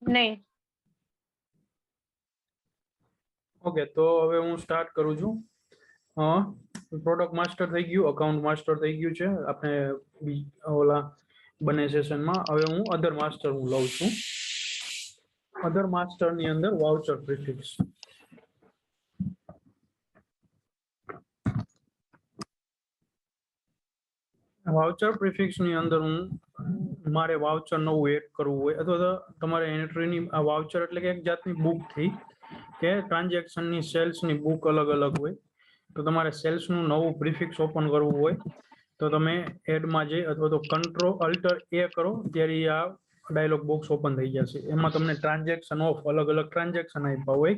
नहीं। ओके, तो હવે હું સ્ટાર્ટ કરું છું. પ્રોડક્ટ માસ્ટર થઈ ગયું, અકાઉન્ટ માસ્ટર થઈ ગયું છે આપણે ઓલા બંને સેશનમાં. હવે હું અધર માસ્ટર લઉં છું. અધર માસ્ટર ની અંદર વાઉચર પ્રિફિક્સ. વાઉચર પ્રિફિક્સ ની અંદર હું મારે વાઉચર નવું એડ કરવું હોય અથવા તો તમારે એન્ટ્રીની આ વાઉચર એટલે કે એક જાતની બુક થઈ કે ટ્રાન્ઝેક્શનની સેલ્સની બુક અલગ અલગ હોય. તો તમારે સેલ્સનું નવું પ્રિફિક્સ ઓપન કરવું હોય તો તમે એડમાં જઈ અથવા તો કંટ્રોલ અલ્ટર એ કરો ત્યારે આ ડાયલોગ બોક્સ ઓપન થઈ જશે. એમાં તમને ટ્રાન્ઝેક્શન ઓફ અલગ અલગ ટ્રાન્ઝેક્શન આપ્યા હોય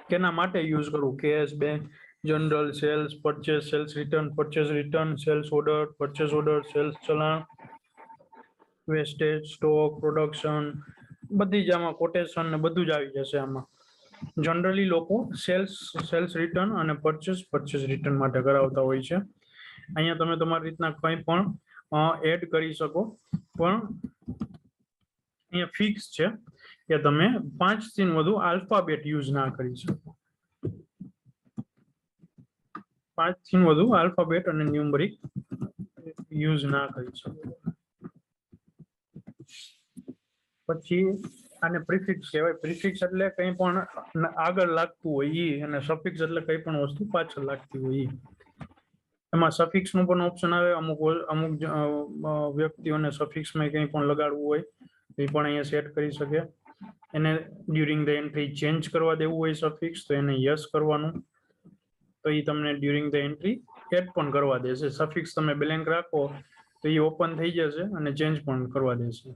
કેના માટે યુઝ કરવું, cash, bank, general, sales, purchase, sales return, purchase return, sales order, purchase order, sales challan, wastage, stock, production, બધી જ આમાં કોટેશન ને બધું જ આવી જશે. આમાં જનરલી લોકો સેલ્સ રિટર્ન અને પરચેસ રિટર્ન માટે કરાવતા હોય છે. અહીંયા તમે તમારી રીતના કંઈ પણ એડ કરી શકો, પણ અહીંયા ફિક્સ છે કે તમે 5 થી વધુ આલ્ફાબેટ યુઝ ના કરી શકો. 5 થી વધુ આલ્ફાબેટ અને ન્યુમરિક યુઝ ના કરી શકો. પછી આને પ્રિફિક્સ કહેવાય. પ્રિફિક્સ એટલે કંઈ પણ આગળ લાગતું હોય ઈ, અને સફિક્સ એટલે કંઈ પણ વસ્તુ પાછળ લાગતી હોય ઈ. એમાં સફિક્સ નું પણ ઓપ્શન આવે. અમુક વ્યક્તિઓને સફિક્સમાં કંઈ પણ લગાડવું હોય એ પણ અહીંયા સેટ કરી શકે. એને ડ્યુરિંગ ધ એન્ટ્રી ચેન્જ કરવા દેવું હોય સફિક્સ તો એને યસ કરવાનું, તો એ તમને ડ્યુરિંગ ધ એન્ટ્રી એડ પણ કરવા દેશે. સફિક્સ તમે બ્લેન્ક રાખો તો એ ઓપન થઈ જશે અને ચેન્જ પણ કરવા દેશે.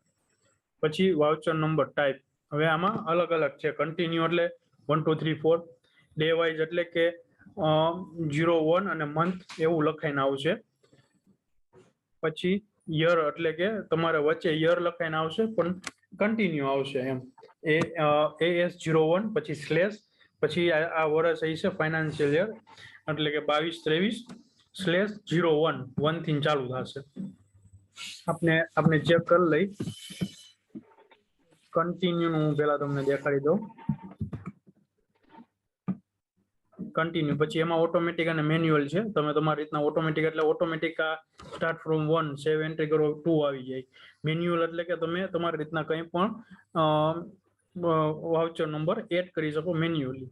પછી વાઉચર નંબર ટાઈપ. હવે આમાં અલગ અલગ છે. કન્ટિન્યુ એટલે 1 2 3 4, ડે વાઇઝ એટલે કે 0 1 અને મંથ એવું લખાઈને આવશે. પછી યર એટલે કે તમારે વચ્ચે યર લખાઈને આવશે પણ કન્ટિન્યુ આવશે એમ. AS01 પછી સ્લેશ પછી આ વર્ષ હશે ફાઇનાન્શિયલ યર એટલે કે 22-23/01 1 થી ચાલુ થશે. આપણે ચેક કરી લઈ. કન્ટિન્યુ નું પેલા તમને દેખાડી દઉં. કન્ટિન્યુ પછી એમાં ઓટોમેટિક અને મેન્યુઅલ છે. તમે તમારી રીતના ઓટોમેટિક એટલે ઓટોમેટિક આ સ્ટાર્ટ ફ્રોમ 1 સેવ એન્ટ્રી કરો 2 આવી જાય. મેન્યુઅલ એટલે કે તમે તમારી રીતના કંઈ પણ વાઉચર નંબર એડ કરી શકો મેન્યુઅલી.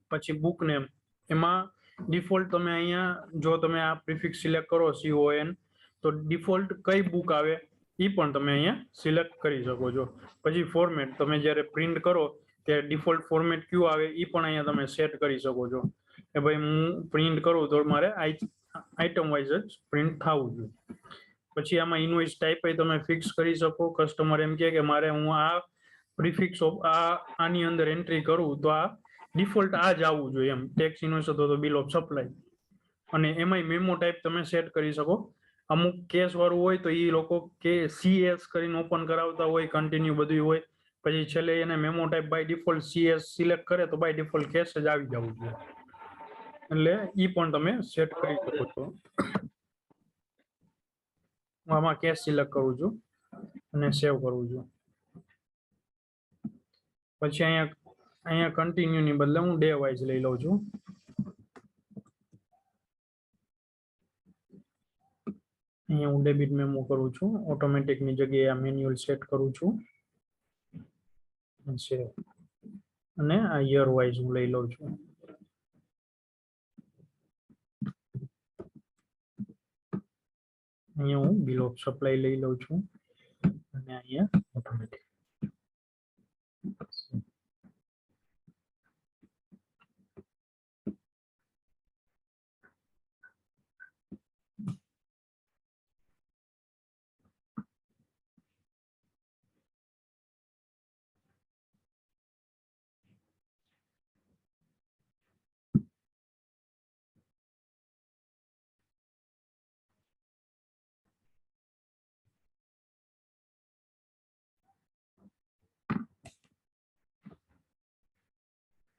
પછી બુક નેમ, એમાં ડિફોલ્ટ તમે અહીંયા જો તમે આ પ્રિફિક્સ સિલેક્ટ કરો CON તો ડિફોલ્ટ કઈ બુક આવે એ પણ તમે અહીંયા સિલેક્ટ કરી શકો છો. પછી ફોર્મેટ, તમે જ્યારે પ્રિન્ટ કરો ત્યારે ડિફોલ્ટ ફોર્મેટ કયું આવે એ પણ અહીંયા તમે સેટ કરી શકો છો કે ભાઈ હું પ્રિન્ટ કરું તો મારે આઇટમ વાઇઝ જ પ્રિન્ટ થવું જોઈએ. પછી આમાં ઇનવોઇસ ટાઈપ તમે ફિક્સ કરી શકો. કસ્ટમર એમ કે મારે હું આ પ્રિફિક્સ આની અંદર એન્ટ્રી કરું તો આ ડિફોલ્ટ આ જ આવવું જોઈએ એમ. ટેક્સ ઇનવોઇસ હતો તો બિલ ઓફ સપ્લાય. અને એમાંય મેમો ટાઈપ તમે સેટ કરી શકો. અમુક કેસ વાળું હોય તો એ લોકો કે CS કરીને ઓપન કરાવતા હોય, કન્ટિન્યુ બધું હોય. પછી છેલ્લે એને memo type by default CS select કરે તો બાય ડિફોલ્ટ કેસ જ આવી જવું જોઈએ. એટલે ઈ પણ તમે સેટ કરી શકો છો. આમાં કેસ સિલેક્ટ કરું છું અને સેવ કરું છું. પછી અહીંયા કન્ટિન્યુ ની બદલે હું ડે વાઇઝ લઈ લઉં છું. અહીંયા હું ડેબિટ મેમો કરું છું. ઓટોમેટિક ની જગ્યાએ આ મેન્યુઅલ સેટ કરું છું. સેવ અને આ યર વાઇઝ હું લઈ લઉં છું. અહીંયા હું બિલ ઓફ સપ્લાય લઈ લઉં છું અને અહીંયા ઓટોમેટિક.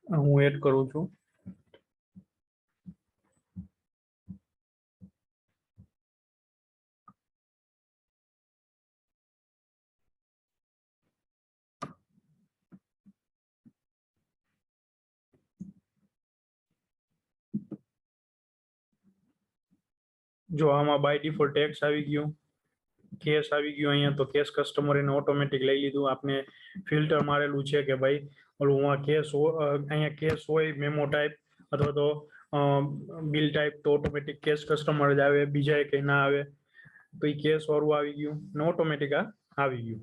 હું એડ કરું છું. જો આમાં બાય ડિફોલ્ટ ટેક્સ આવી ગયું, કેસ આવી ગયું અહીંયા, તો કેસ કસ્ટમર એને ઓટોમેટિક લઈ લીધું. આપને ફિલ્ટર મારેલું છે કે ભાઈ ઓલું કેસ અહીંયા કેસ હોય, મેમો ટાઈપ અથવા તો બિલ ટાઈપ, તો ઓટોમેટિક કેસ કસ્ટમર જ આવે, બીજા કઈ ના આવે. તો એ કેસ વાળું આવી ગયું ને ઓટોમેટિક આ આવી ગયું.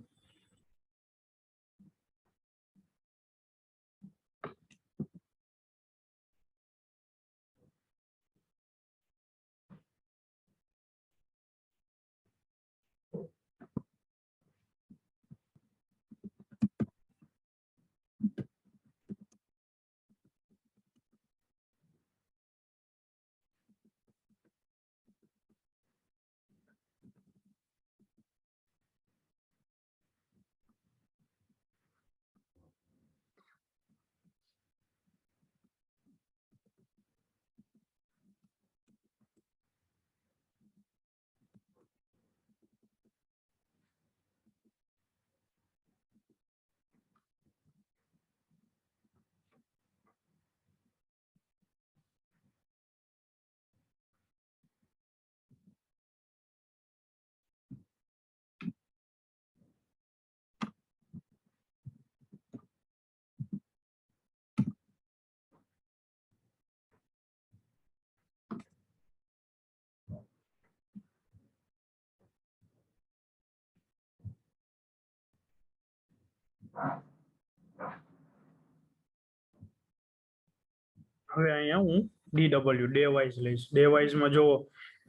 હવે અહીંયા હું DW ડે વાઇઝ લઈશ. ડે વાઇઝમાં જો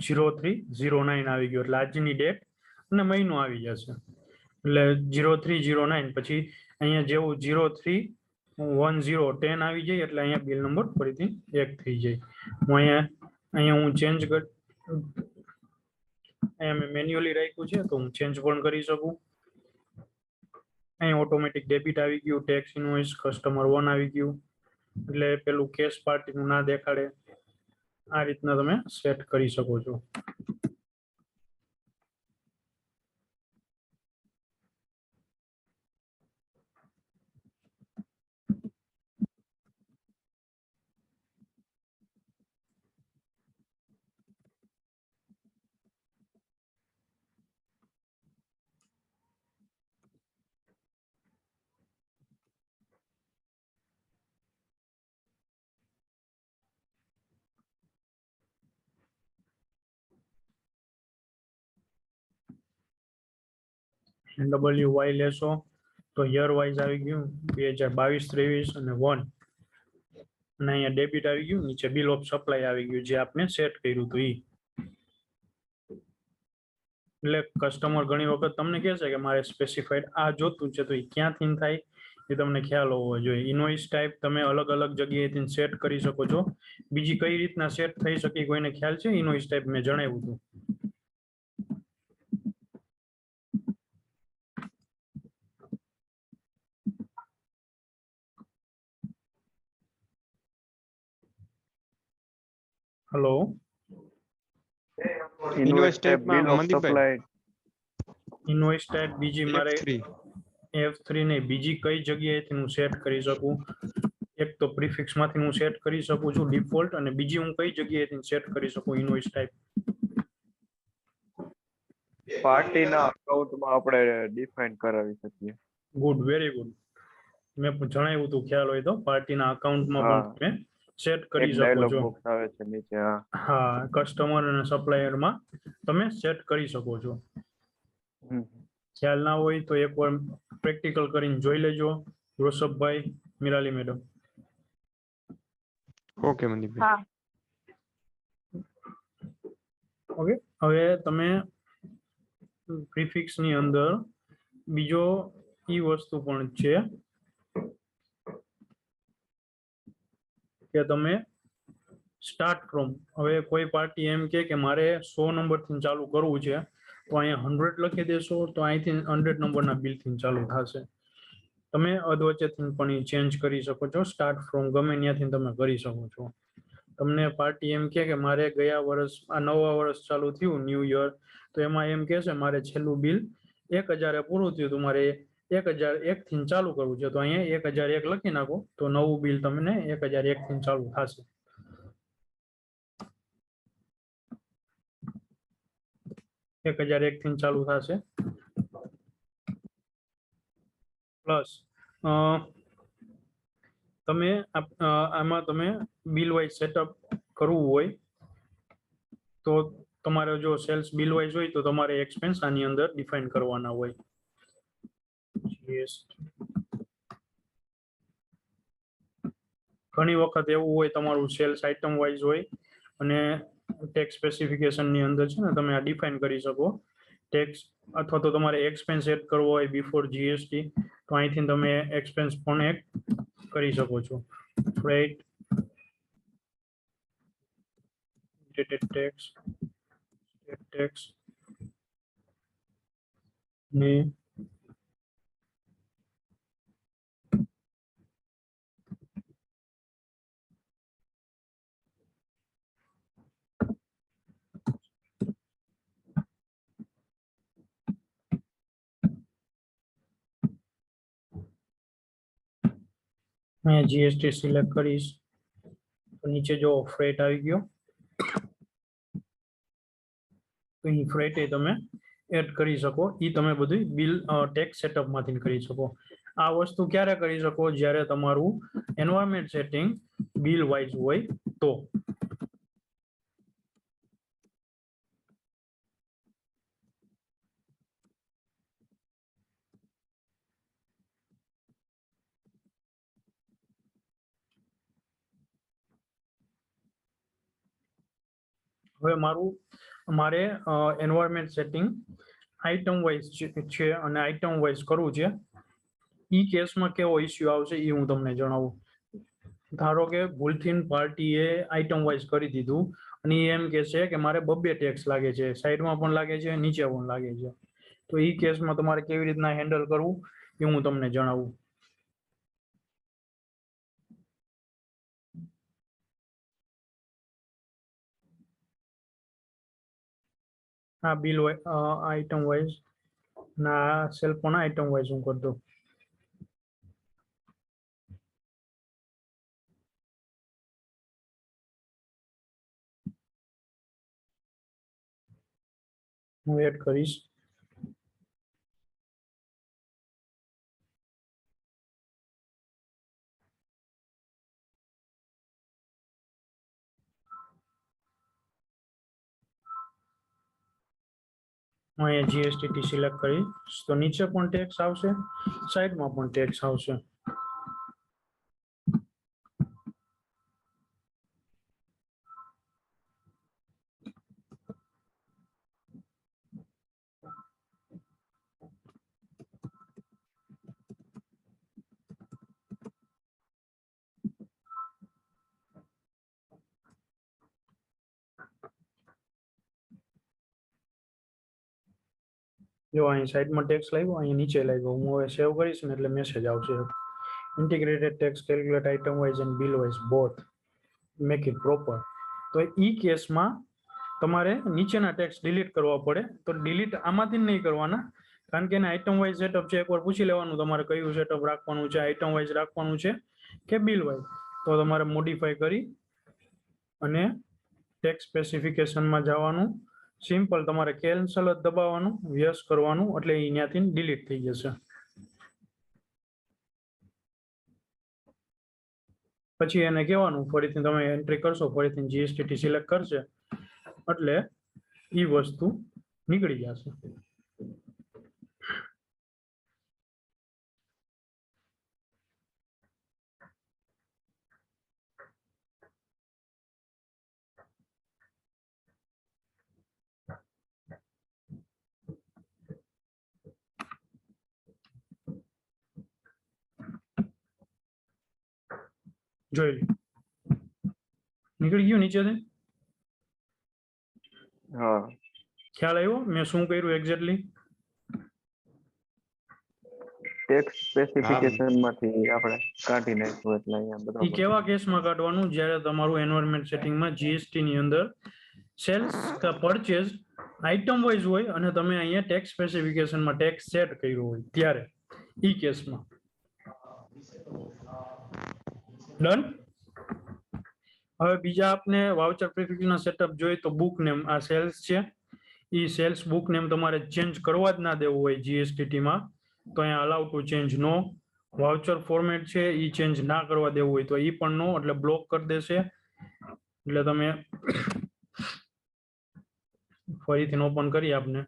0309 આવી ગયો એટલે આજની ડેટ અને મહિનો આવી જશે. એટલે 0309 પછી અહીંયા જેવું 031010 આવી જાય એટલે અહીંયા બિલ નંબર ફરીથી 1 થઈ જાય. હું અહીંયા હું ચેન્જ અહીંયા મેં મેન્યુઅલી રાખ્યું છે તો હું ચેન્જ પણ કરી શકું. અહીંયા ઓટોમેટિક ડેબિટ આવી ગયું, ટેક્સ ઇનવોઇસ કસ્ટમર 1 આવી ગયું એટલે પેલું કેશ પાર્ટીનું ના દેખાડે. આ રીતના તમે સેટ કરી શકો છો. WY લેશો તો યર વાઇઝ આવી ગયું 2022-23 અને 1 અને અહીંયા ડેબિટ આવી ગયું, નીચે બિલ ઓફ સપ્લાય આવી ગયું જે આપણે સેટ કર્યું હતું ઈ. એટલે કસ્ટમર ઘણી વખત તમને કહેશે કે મારે સ્પેસિફાઈડ આ જોતું છે, તો એ ક્યાંથી થાય એ તમને ખ્યાલ હોવો જોઈએ. ઇનવોઇસ ટાઈપ તમે અલગ અલગ જગ્યાએથી સેટ કરી શકો છો. બીજી કઈ રીતના સેટ થઈ શકે કોઈને ખ્યાલ છે? ઇનવોઇસ ટાઈપ મેં જણાવ્યું હતું. હેલો, ઇનવોઇસ ટાઈપમાં મનદીપભાઈ ઇનવોઇસ ટાઈપ બીજી મારે F3 F3 નહીં, બીજી કઈ જગ્યાએથી હું સેટ કરી શકું? એક તો પ્રીફિક્સ માંથી હું સેટ કરી શકું છું ડિફોલ્ટ, અને બીજી હું કઈ જગ્યાએથી સેટ કરી શકું ઇનવોઇસ ટાઈપ? પાર્ટીના અકાઉન્ટમાં આપણે ડિફાઇન કરાવી શકીએ. Good, very good. મેં જણાવ્યું હતું, ખ્યાલ હોય તો પાર્ટીના અકાઉન્ટમાં પણ તમે સેટ કરી શકો ડાયલોગ છો. બોક્સ આવે છે નીચે. હા, કસ્ટમર અને સપ્લાયરમાં તમે સેટ કરી શકો છો. ખ્યાલ ના હોય તો એકવાર પ્રેક્ટિકલ કરીને જોઈ લેજો. રોશબભાઈ, મિરાલી મેડમ. ઓકે મનદીપભાઈ. ઓકે, હવે તમે પ્રીફિક્સ ની અંદર બીજો ઈ વસ્તુ પણ છે કે તમે સ્ટાર્ટ ફ્રોમ, હવે કોઈ પાર્ટી એમ કે મારે 100 નંબરથી ચાલુ કરવું છે, તો અહીંયા 100 લખી દેશો તો અહીંથી 100 નંબરના બિલથી ચાલુ થશે. તમે અધવચ્ચેથી પણ ચેન્જ કરી શકો છો. સ્ટાર્ટ ફ્રોમ ગમે ત્યાંથી તમે કરી શકો છો. તમને પાર્ટી એમ કે મારે ગયા વર્ષ આ નવા વર્ષ ચાલુ થયું ન્યૂ યર, તો એમાં એમ કે છે મારે છેલ્લું બિલ 1000 પૂરું થયું, તો મારે 1001 થી ચાલુ કરવું છે, તો અહીંયા 1001 લખી નાખો તો નવું બિલ તમને 1001 થી ચાલુ થશે. 1001 થી ચાલુ થશે પ્લસ તમે આમાં તમે બિલ વાઇઝ સેટઅપ કરવું હોય તો તમારે જો સેલ્સ બિલ વાઇઝ હોય તો તમારે એક્સપેન્સ આની અંદર ડિફાઇન કરવાના હોય ઘણી વખત એવું હોય તમારું સેલ્સ આઇટમ વાઇઝ હોય અને ટેક્સ સ્પેસિફિકેશન ની અંદર છે ને તમે આ ડિફાઇન કરી શકો ટેક્સ અથવા તો તમારે એક્સપેન્સ એડ કરવો હોય બિફોર જીએસટી તો અહીંથી તમે એક્સપેન્સ પણ એડ કરી શકો છો ફ્રેટ ટેક્સ ને मैं जीएसटी सिलेक्ट करीश तो नीचे जो फ्रेट આવી ગયો તો અહીં ફ્રેટ એ તમે એડ કરી શકો ઈ તમે બધું બિલ ટેક્સ સેટઅપ માંથી કરી શકો આ વસ્તુ ક્યારે કરી શકો જ્યારે તમારું એન્વાયરમેન્ટ સેટિંગ બિલ વાઇઝ હોય તો હવે મારે એન્વાયરમેન્ટ સેટિંગ આઇટમ વાઇઝ છે અને આઇટમ વાઇઝ કરવું છે ઈ કેસમાં કેવો ઇશ્યુ આવશે એ હું તમને જણાવું ધારો કે ભૂલથી પાર્ટીએ આઇટમ વાઇઝ કરી દીધું અને એમ કે છે કે મારે 2 ટેક્સ લાગે છે સાઈડમાં પણ લાગે છે નીચે પણ લાગે છે તો ઈ કેસમાં તમારે કેવી રીતના હેન્ડલ કરવું એ હું તમને જણાવું આ બિલ આઇટમ વાઇઝ ના સેલ પણ આઇટમ વાઇઝ હું કરી દઉં હું એડ કરીશ હું અહીંયા જીએસટી સિલેક્ટ કરીશ તો નીચે પણ ટેક્સ આવશે સાઈડમાં પણ ટેક્સ આવશે જો અહીં સાઈડમાં ટેક્સ લાગ્યો અહીં નીચે લાગ્યો હું હવે સેવ કરીશ ને એટલે મેસેજ આવશે integrated tax calculate item wise and bill wise both make it proper તો ઈ કેસમાં તમારે નીચેના ટેક્સ ડિલીટ કરવા પડે તો ડિલીટ આમાંથી નહીં કરવાના કારણ કે એને આઇટમ વાઇઝ સેટઅપ છે એકવાર પૂછી લેવાનું તમારે કયું સેટઅપ રાખવાનું છે આઇટમ વાઇઝ રાખવાનું છે કે બિલ વાઇઝ તો તમારે મોડિફાઈ કરી અને ટેક્સ સ્પેસિફિકેશનમાં જવાનું સિમ્પલ તમારે કેન્સલ જ દબાવવાનું યસ કરવાનું એટલે એ ત્યાંથી ડિલીટ થઈ જશે પછી એને કહેવાનું ફરીથી તમે એન્ટ્રી કરશો ફરીથી જીએસટી સિલેક્ટ કરશે એટલે એ વસ્તુ નીકળી જશે જોઈ લો નીકળી ગયું નીચેથી હા ખ્યાલ આવ્યો મેં શું કર્યું એક્ઝેક્ટલી ટેક્સ સ્પેસિફિકેશન માંથી આપણે કાઢી નાખ્યું એટલે અહીંયા ઈ બરાબર કેવા કેસમાં કાઢવાનું જ્યારે તમારું એન્વાયરમેન્ટ સેટિંગમાં જીએસટી ની અંદર સેલ્સ કા પરચેઝ આઇટમ વાઇઝ હોય અને તમે અહીંયા ટેક્સ સ્પેસિફિકેશનમાં ટેક્સ સેટ કર્યો હોય ત્યારે ઈ કેસમાં ડન હવે બીજા આપને વાઉચર પ્રિફિક્સના સેટઅપ જોઈએ તો બુક નેમ આ સેલ્સ છે ઈ સેલ્સ બુક નેમ તમારે ચેન્જ કરવા જ ના દેવું હોય જીએસટીટી માં તો અહીંયા અલાઉ ટુ ચેન્જ નો. વાઉચર ફોર્મેટ છે ઈ ચેન્જ ના કરવા દેવું હોય તો ઈ પણ નો, એટલે બ્લોક કરી દેશે. એટલે તમે ફરીથી ઓપન કરી આપને.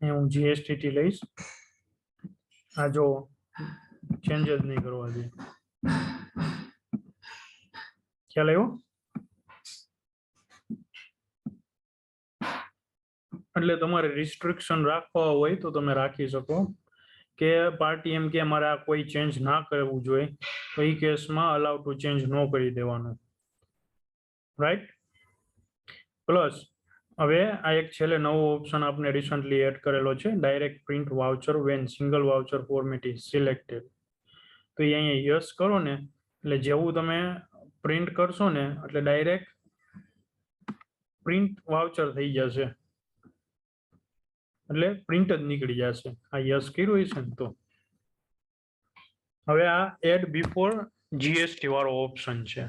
હું જીએસટીટી લઈશ. આ જો ચેન્જ જ નહીં કરવા દે. ખ્યાલ આવ્યો? એટલે તમારે રિસ્ટ્રિક્શન રાખવા હોય તો તમે રાખી શકો કે પાર્ટી એમ કે મારે આ કોઈ ચેન્જ ના કરવું જોઈએ તો એ કેસમાં અલાઉ ટુ ચેન્જ નો કરી દેવાનું, રાઈટ. પ્લસ હવે આ એક છેલ્લે નવો ઓપ્શન આપણે રિસન્ટલી એડ કરેલો છે, direct print voucher when single voucher format is selected. તો એ અહીંયા યસ કરો ને એટલે જેવું તમે પ્રિન્ટ કરશો ને એટલે ડાયરેક્ટ પ્રિન્ટ વાઉચર થઈ જશે, એટલે પ્રિન્ટ જ નીકળી જશે. આ યસ કર્યું છે ને તો હવે આ એડ બિફોર જીએસટી વાળો ઓપ્શન છે.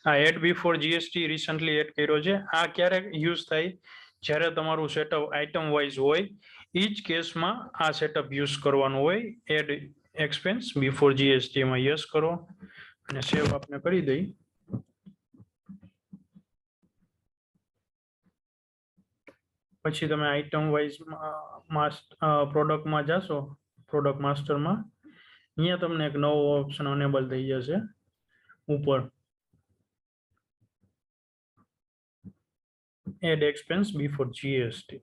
આ add before GST recently add કર્યો છે. આ ક્યારે યુઝ થાય? જ્યારે તમારું સેટઅપ આઇટમ વાઇઝ હોય એ જ કેસમાં આ સેટઅપ યુઝ કરવાનું હોય. એડ એક્સપેન્સ બિફોર જીએસટી માં યસ કરો અને સેવ આપણે કરી દઈ. પછી તમે આઇટમ વાઇઝ પ્રોડક્ટમાં જશો, પ્રોડક્ટ માસ્ટરમાં અહીંયા તમને એક નવો ઓપ્શન અનેબલ થઈ જશે ઉપર, એડ એક્સપેન્સ બિફોર જીએસટી.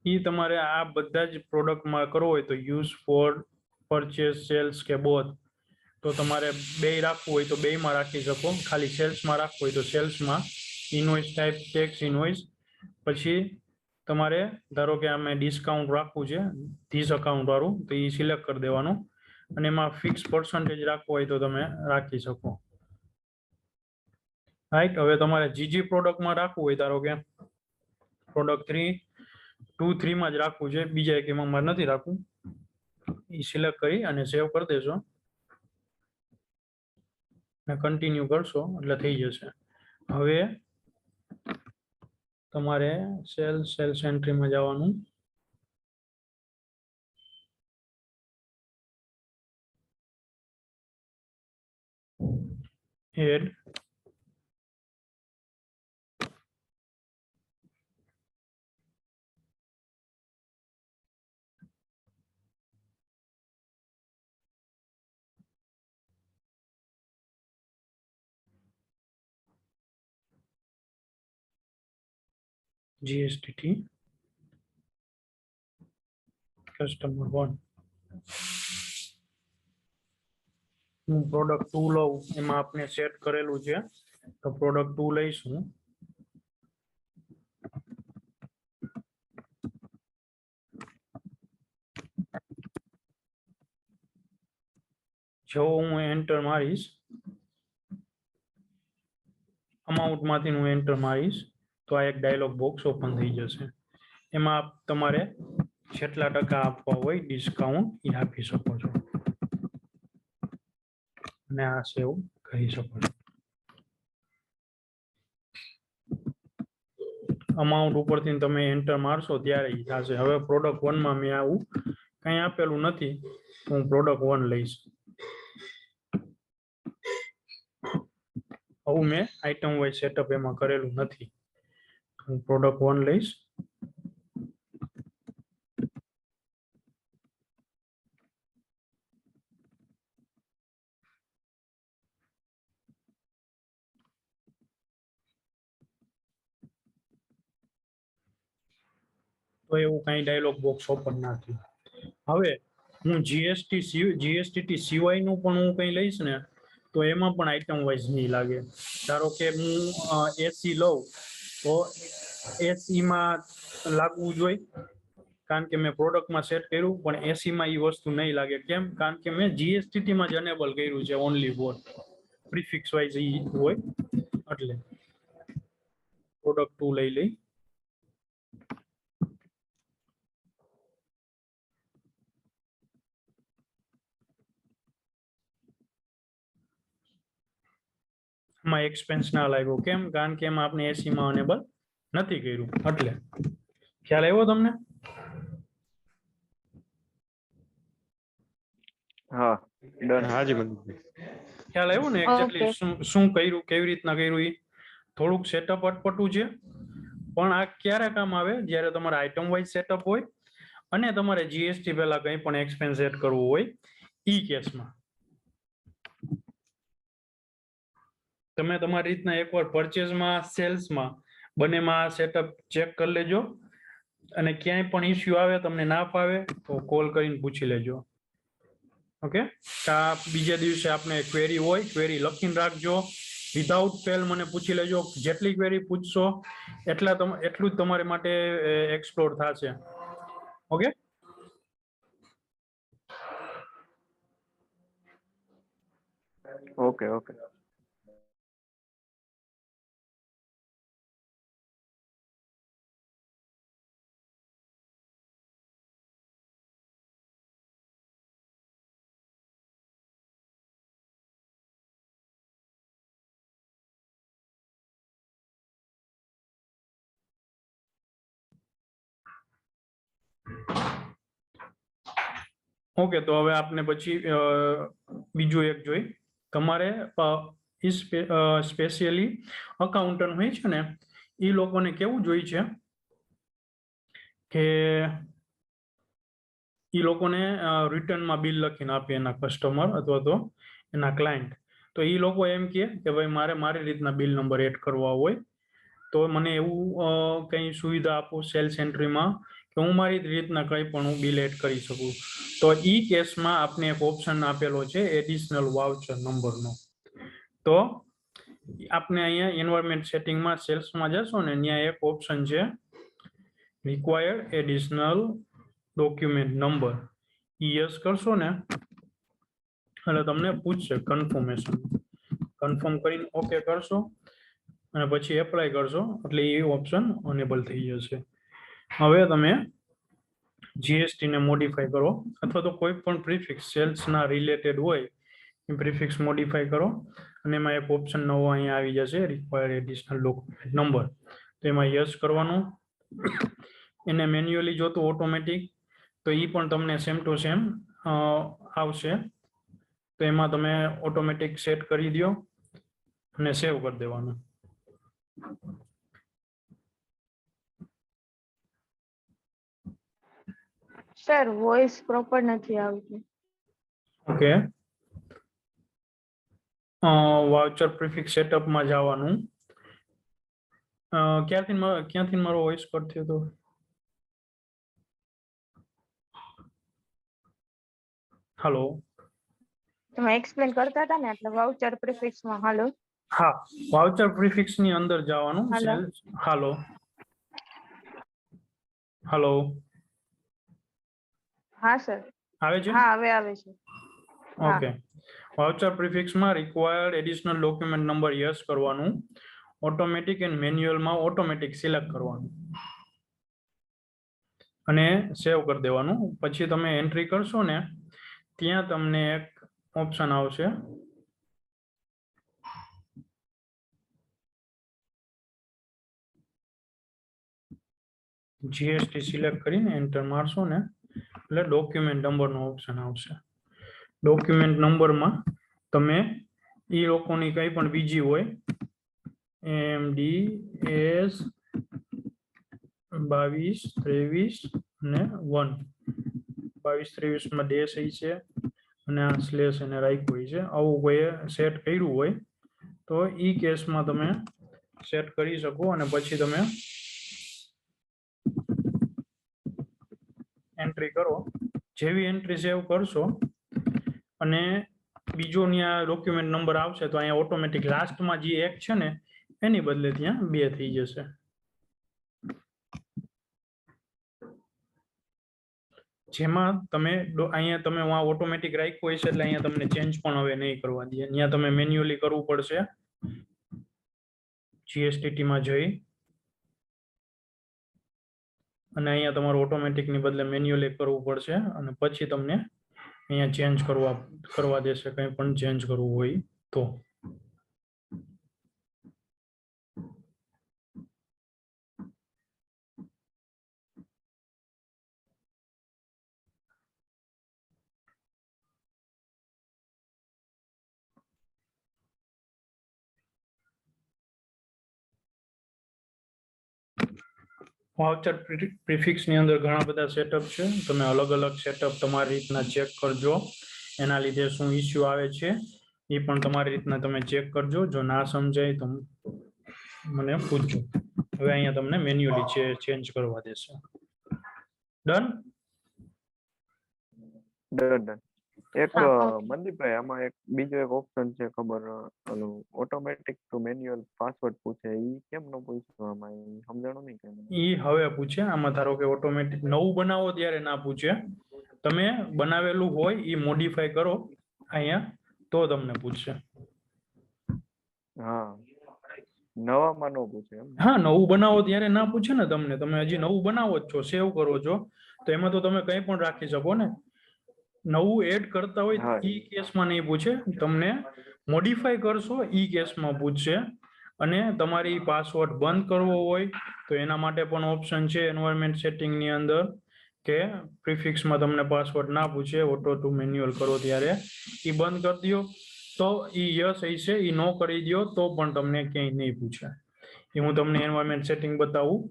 એ તમારે આ બધા જ પ્રોડક્ટમાં કરવો હોય તો યુઝ ફોર પરચેસ સેલ્સ કે બોથ, તો તમારે બે રાખવું હોય તો બેમાં રાખી શકો. ખાલી સેલ્સમાં રાખવું હોય તો સેલ્સમાં. Invoice type tax invoice. પછી તમારે ધારો કે અમે ડિસ્કાઉન્ટ રાખવું છે ધીસ અકાઉન્ટ વાળું તો એ સિલેક્ટ કરી દેવાનું અને એમાં ફિક્સ પર્સન્ટેજ રાખવું હોય તો તમે રાખી શકો, રાઈટ. હવે તમારે જીજી પ્રોડક્ટમાં રાખવું હોય, ધારો કે પ્રોડક્ટ 2-3 માં જ રાખવું છે, બીજા એકેમાં નથી રાખવું, એ સિલેક્ટ કરી અને સેવ કરી દેશો અને કન્ટિન્યુ કરશો એટલે થઈ જશે. હવે તમારે સેલ્સ એન્ટ્રીમાં જવાનું. Add GSTT customer 1. હું પ્રોડક્ટ 2 લઉં, એમાં આપણે સેટ કરેલું છે તો પ્રોડક્ટ 2 લઈશું. જો હું એન્ટર મારીશ, અમાઉન્ટ માંથી હું એન્ટર મારીશ તો આ એક ડાયલોગ બોક્સ ઓપન થઈ જશે. એમાં તમારે જેટલા ટકા આપવા હોય ડિસ્કાઉન્ટ એ આપી શકો છો અને આ સેવ કરી શકો છો. અમાઉન્ટ ઉપરથી તમે એન્ટર મારશો ત્યારે એ થશે. હવે પ્રોડક્ટ 1 માં મેં આવું કંઈ આપેલું નથી, હું પ્રોડક્ટ 1 લઈશ. આવું મેં આઇટમ વાઇઝ સેટઅપ એમાં કરેલું નથી, હું પ્રોડક્ટ 1 લઈશ. તો એવું કઈ ડાયલોગ બોક્સ ઓપન ના થયું. હવે હું જીએસટીટી સિવાયનું પણ હું કઈ લઈશ ને તો એમાં પણ આઇટમ વાઇઝ નહીં લાગે. ધારો કે હું એસી લઉં તો એસીમાં લાગવું જોઈએ કારણ કે મેં પ્રોડક્ટમાં સેટ કર્યું, પણ એસીમાં એ વસ્તુ નહીં લાગે. કેમ? કારણ કે મેં જીએસટીટીમાં જ અનેબલ કર્યું છે ઓનલી ફોર પ્રીફિક્સ વાઇઝ હોય એટલે પ્રોડક્ટ 2 લઈ લઈ. માં એક્સપેન્સ ના લાગ્યો, કેમ? કારણ કે એમાં આપણે 80 માં અનેબલ નથી કર્યું. એટલે ખ્યાલ આવ્યો તમને? હા ડન. હાજી મનીષભાઈ. ખ્યાલ આવ્યો ને એક્ઝેક્ટલી શું કર્યું, કેવી રીતના કર્યું? એ થોડુંક સેટઅપ અટપટું છે, પણ આ ક્યારે કામ આવે? જ્યારે તમારે આઇટમ વાઇઝ સેટઅપ હોય અને તમારે જીએસટી પહેલા કંઈ પણ એક્સપેન્સ એડ કરવું હોય. ઈ કેસમાં તમે તમારી રીતના એકવાર પરચેઝમાં, સેલ્સમાં બંનેમાં સેટઅપ ચેક કરી લેજો, અને ક્યાંય પણ ઇસ્યુ આવે, તમને ના ફાવે તો કોલ કરીને પૂછી લેજો. ઓકે, આ બીજા દિવસે આપણે ક્વેરી હોય, ક્વેરી લખીને રાખજો. વિધાઉટ ફેલ મને પૂછી લેજો. જેટલી ક્વેરી પૂછશો એટલું જ તમારી માટે એક્સપ્લોર થશે. Okay, okay okay. ઓકે, તો હવે આપણે પછી બીજું એક જોઈ. તમારે સ્પેશિયલી અકાઉન્ટન્ટ હોય છે ને, એ લોકોને કેવું જોઈએ છે કે એ લોકોને રિટર્નમાં બિલ લખીને આપે એના કસ્ટમર અથવા તો એના ક્લાયન્ટ. તો એ લોકો એમ કહે કે ભાઈ મારે મારી રીતના બિલ નંબર એડ કરવા હોય, તો મને એવું કંઈ સુવિધા આપો સેલ્સ એન્ટ્રીમાં કે હું મારી રીતના કંઈ પણ હું બિલ એડ કરી શકું. તો ઈ કેસમાં આપણે એક ઓપ્શન આપેલો છે એડિશનલ વાઉચર નંબરનો. તો આપણે અહીંયા એન્વાયરમેન્ટ સેટિંગમાં સેલ્સમાં જશો ને, ત્યાં એક ઓપ્શન છે required additional document number. Yes કરશો ને એટલે તમને પૂછશે કન્ફર્મેશન. કન્ફર્મ કરીને ઓકે કરશો અને પછી એપ્લાય કરશો એટલે એ ઓપ્શન અનેબલ થઈ જશે. હવે તમે જીએસટી ને મોડિફાઈ કરો, અથવા તો કોઈ પણ પ્રીફિક્સ સેલ્સના રિલેટેડ હોય એ પ્રીફિક્સ મોડિફાઈ કરો, અને એમાં એક ઓપ્શન નવો અહીંયા આવી જશે રિક્વાયર્ડ એડિશનલ ડોક્યુમેન્ટ નંબર. તો એમાં યસ કરવાનું. એને મેન્યુઅલી જોતું ઓટોમેટિક, તો એ પણ તમને સેમ ટુ સેમ આવશે. તો એમાં તમે ઓટોમેટિક સેટ કરી દો અને સેવ કરી દેવાનું. સર વોઇસ પ્રોપર નથી આવતું. ઓકે, વાઉચર પ્રીફિક્સ સેટઅપમાં જવાનું. ક્યાંથી મારો વોઇસ કટ થયો હતો? હાલો, તમે એક્સપ્લેન કરતા હતા ને, એટલે વાઉચર પ્રિફિક્સમાં. હાલો, હા, વાઉચર પ્રીફિક્સ ની અંદર જવાનું. હાલો. હાલો હાલો, હા સર. આવે છે? હા, હવે આવે છે. ઓકે, વાઉચર પ્રીફિક્સમાં required additional document number yes કરવાનું. ઓટોમેટિક એન્ડ મેન્યુઅલમાં ઓટોમેટિક સિલેક્ટ કરવાનું અને સેવ કરી દેવાનું. પછી તમે એન્ટ્રી કરશો ને, ત્યાં તમને એક ઓપ્શન આવશે જીએસટી. સિલેક્ટ કરીને એન્ટર મારશો ને એટલે ડોક્યુમેન્ટ નંબરનો ઓપ્શન આવશે. ડોક્યુમેન્ટ નંબરમાં તમે એ લોકોની કંઈ પણ બીજી હોય, MDS 2223 ને 1, 2223 ડેશ છે અને આ સ્લેશ એને રાખ્યું હોય છે. આવું કોઈ સેટ કર્યું હોય તો ઈ કેસમાં તમે સેટ કરી શકો, અને પછી તમે એન્ટ્રી કરો. જેવી એન્ટ્રી સેવ કરશો અને બીજો ત્યાં ડોક્યુમેન્ટ નંબર આવશે, તો અહીંયા ઓટોમેટિક લાસ્ટમાં જે એક છે ને એની બદલે ત્યાં 2 થઈ જશે. જેમાં તમે અહીંયા તમે ઓટોમેટિક રાખ્યું હોય છે એટલે અહીંયા તમને ચેન્જ પણ હવે નહીં કરવા દે. ત્યાં તમે મેન્યુઅલી કરવું પડશે. જીએસટીટી માં જઈ અને અહીંયા તમારે ઓટોમેટિક ની બદલે મેન્યુઅલી કરવું પડશે અને પછી તમને અહીંયા ચેન્જ કરવા દેશે કંઈ પણ ચેન્જ કરવું હોય તો. વાઉચર પ્રિફિક્સ ની અંદર ઘણા બધા સેટઅપ છે. તમે અલગ અલગ સેટઅપ તમારી રીતના ચેક કરજો. એના લીધે શું ઇસ્યુ આવે છે એ પણ તમારી રીતના તમે ચેક કરજો. જો ના સમજાય તો મને પૂછજો. હવે અહીંયા તમને મેન્યુઅલી ચેન્જ કરવા દેશે. ડન. ડન. એક મનદીપભાઈ આમાં એક બીજો એક ઓપ્શન છે ખબર, ઓલું ઓટોમેટિક ટુ મેન્યુઅલ પાસવર્ડ પૂછે, ઈ કેમ ન પૂછ્યું આમાં? ઈ સમજાણું નહીં કે ઈ હવે પૂછે. આમાં ધારો કે ઓટોમેટિક નવું બનાવો ત્યારે ના પૂછે. તમે બનાવેલું હોય ઈ મોડિફાઈ કરો અહીંયા તો તમને પૂછશે. હા, નવામાં ન પૂછે એમ? હા, નવું બનાવો ત્યારે ના પૂછે ને તમને. તમે હજી નવું બનાવો જ છો, સેવ કરો છો, તો એમાં તો તમે કંઈ પણ રાખી શકો ને. નવું એડ કરતા હોય ઈ કેસમાં નહીં પૂછે. તમને મોડિફાઈ કરશો ઈ કેસમાં પૂછશે. અને તમારી પાસવર્ડ બંધ કરવો હોય તો એના માટે પણ ઓપ્શન છે એન્વાયરમેન્ટ સેટિંગ ની અંદર કે પ્રિફિક્સમાં તમને પાસવર્ડ ના પૂછે, ઓટો ટુ મેન્યુઅલ કરો ત્યારે ઈ બંધ કરી દો તો ઈ યસ હશે. ઈ નો કરી દો તો પણ તમને ક્યાંય નહીં પૂછે. એ હું તમને એન્વાયરમેન્ટ સેટિંગ બતાવું.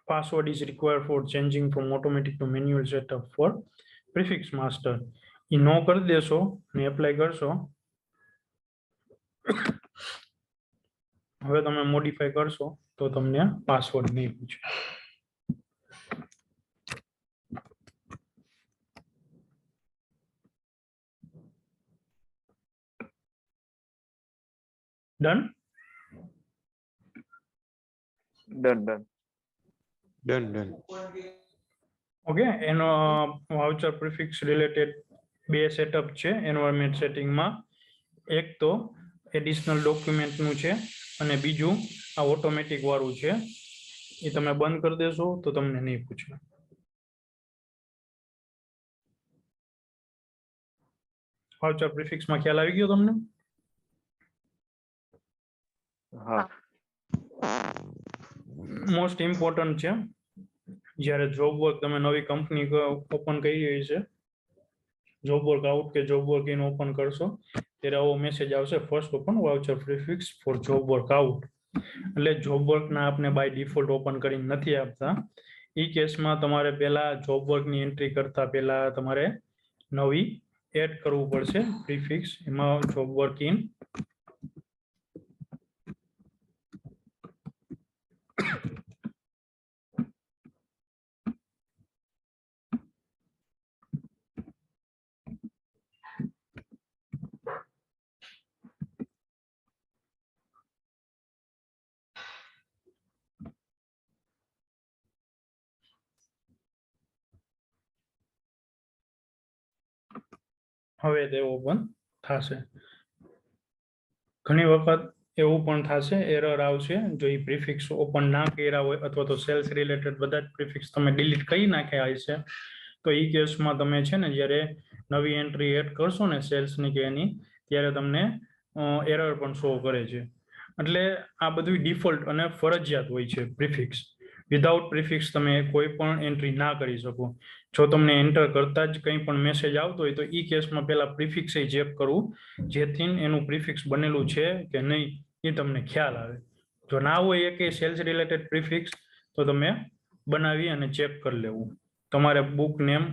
Password is required for changing from automatic to manual setup for prefix master. એ નો કરી દેશો ને એપ્લાય કરશો. હવે તમે મોડિફાઈ કરશો તો તમને પાસવર્ડ નહીં પૂછે. ડન. ડન. ઓકે. એનો વાઉચર પ્રિફિક્સ રિલેટેડ બે સેટઅપ છે એન્વાયરમેન્ટ સેટિંગમાં. એક તો એડિશનલ ડોક્યુમેન્ટનું છે અને બીજું આ ઓટોમેટિક વાળું છે. એ તમે બંધ કરી દેશો તો તમને નહીં પૂછે. વાઉચર પ્રિફિક્સમાં ખ્યાલ આવી ગયો તમને? હા. મોસ્ટ ઇમ્પોર્ટન્ટ છે. જ્યારે જોબ વર્ક તમે નવી કંપની ઓપન કરી રહી છે, જોબ વર્ક આઉટ કે જોબ વર્ક ઇન ઓપન કરશો ત્યારે આવો મેસેજ આવશે, first open voucher prefix for job work out. એટલે જોબ વર્કના આપણે બાય ડિફોલ્ટ ઓપન કરીને નથી આપતા. એ કેસમાં તમારે પહેલા જોબ વર્કની એન્ટ્રી કરતા પહેલા તમારે નવી એડ કરવું પડશે પ્રિફિક્સ. એમાં જોબ વર્ક ઇન હવે તે ઓપન થશે. ઘણી વખત એવું પણ થશે, એરર આવશે જો એ પ્રિફિક્સ ઓપન ના કર્યા હોય અથવા તો સેલ્સ રિલેટેડ બધા જ પ્રિફિક્સ તમે ડિલીટ કરી નાખ્યા હશે તો એ કેસમાં તમે છે ને જ્યારે નવી એન્ટ્રી એડ કરશો ને સેલ્સની કે એની, ત્યારે તમને એરર પણ શો કરે છે. એટલે આ બધું ડિફોલ્ટ અને ફરજિયાત હોય છે પ્રિફિક્સ. વિધાઉટ પ્રિફિક્સ તમે કોઈ પણ એન્ટ્રી ના કરી શકો. જો તમને એન્ટર કરતા જ કંઈ પણ મેસેજ આવતો હોય તો એ કેસમાં પહેલા પ્રિફિક્સ ચેક કરવું, જેથી એનું પ્રિફિક્સ બનેલું છે કે નહીં એ તમને ખ્યાલ આવે. જો ના હોય એ કે સેલ્સ રિલેટેડ પ્રિફિક્સ તો તમે બનાવી અને ચેક કરી લેવું. તમારે બુક નેમ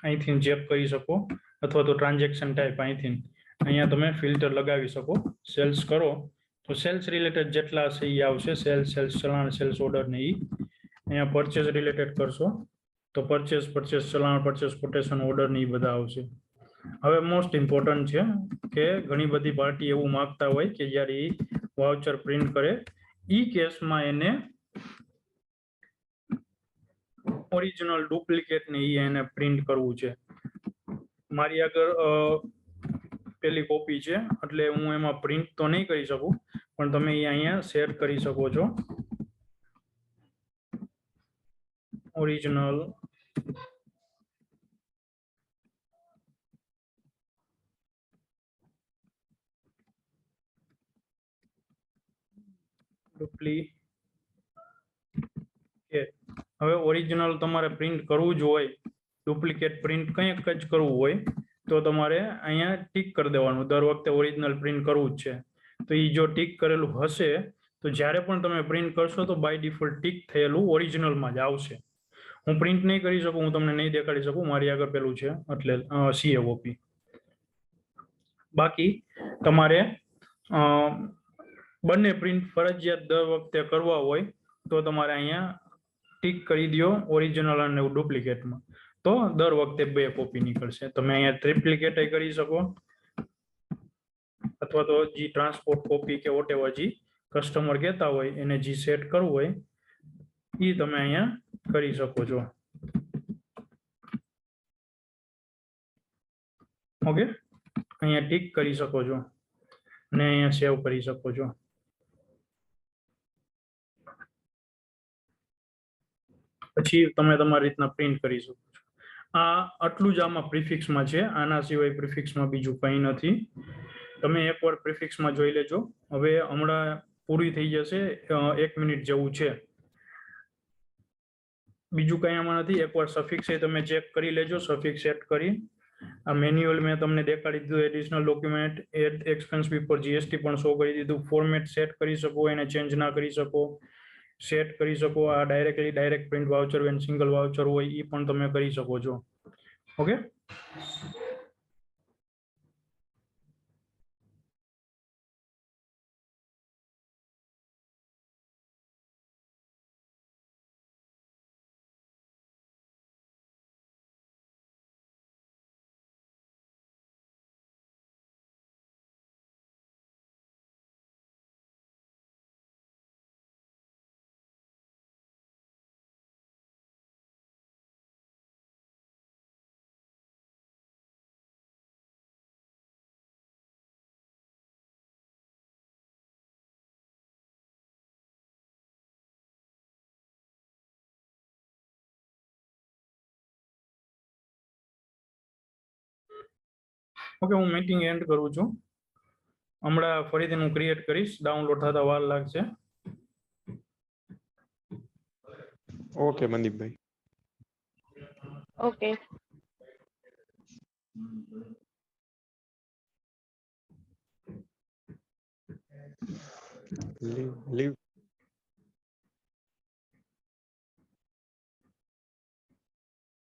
અહીંથી ચેક કરી શકો અથવા તો ટ્રાન્ઝેક્શન ટાઈપ અહીંયા તમે ફિલ્ટર લગાવી શકો. સેલ્સ કરો તો સેલ્સ રિલેટેડ જેટલા હશે એ આવશે. સેલ્સ ચલાણ, સેલ્સ ઓર્ડર ને એ. અહીંયા પરચેસ રિલેટેડ કરશો તો purchase challan, purchase quotation, order ને એ બધા આવશે. હવે મોસ્ટ ઇમ્પોર્ટન્ટ છે કે ઘણી બધી પાર્ટી એવું માંગતા હોય કે જ્યારે એ વાઉચર પ્રિન્ટ કરે ઈ કેસમાં એને ઓરિજિનલ ડુપ્લિકેટ ને ઈ એને પ્રિન્ટ કરવું છે. મારી આગળ પેલી કોપી છે એટલે હું એમાં પ્રિન્ટ તો નહીં કરી શકું, પણ તમે એ અહીંયા શેર કરી શકો છો. Original duplicate. હવે ઓરિજિનલ તમારે પ્રિન્ટ કરવું જ હોય, ડુપ્લિકેટ પ્રિન્ટ કંઈક જ કરવું હોય તો તમારે અહીંયા ટીક કરી દેવાનું. દર વખતે ઓરિજિનલ પ્રિન્ટ કરવું જ છે તો એ જો ટીક કરેલું હશે તો જ્યારે પણ તમે પ્રિન્ટ કરશો તો બાય ડિફોલ્ટ ટીક થયેલું ઓરિજિનલમાં જ આવશે. હું પ્રિન્ટ નહીં કરી શકું, હું તમને નહીં દેખાડી શકું, મારી આગળ પેલું છે એટલે CAOP. બાકી તમારે બંને પ્રિન્ટ ફરજિયાત દર વખતે કરવા હોય તો તમારે અહીંયા ટીક કરી દો ઓરિજિનલ અને ડુપ્લિકેટમાં, તો દર વખતે 2 કોપી નીકળશે. તમે અહીંયા ટ્રિપ્લિકેટ કરી શકો અથવા તો જે ટ્રાન્સપોર્ટ કોપી કે વોટેવર જે કસ્ટમર કહેતા હોય એને જે સેટ કરવું હોય એ તમે અહીંયા કરી શકો છો. ઓકે, અહીંયા ટીક કરી શકો છો અને અહીંયા સેવ કરી શકો છો. પછી તમે તમારી રીતના પ્રિન્ટ કરી શકો છો. આ આટલું જ આમાં પ્રિફિક્સમાં છે, આના સિવાય પ્રિફિક્સમાં બીજું કંઈ નથી. તમે એકવાર પ્રિફિક્સમાં જોઈ લેજો. હવે હમણાં પૂરી થઈ જશે, 1 મિનિટ જેવું છે. બીજું કંઈ આમાં નથી. એકવાર સફિક્સ એ તમે ચેક કરી લેજો. સફિક્સ સેટ કરી આ મેન્યુઅલ મેં તમને દેખાડી દીધું. Additional document, add expense before GST પણ શો કરી દીધું. ફોર્મેટ સેટ કરી શકો, એને ચેન્જ ના કરી શકો, સેટ કરી શકો. આ direct print voucher when single voucher હોય એ પણ તમે કરી શકો છો. ઓકે, હું મીટિંગ એન્ડ કરું છું. હમણાં ફરીથી હું ક્રિએટ કરીશ, ડાઉનલોડ થતા વાર લાગશે. ઓકે મનદીપભાઈ. ઓકે. લીવ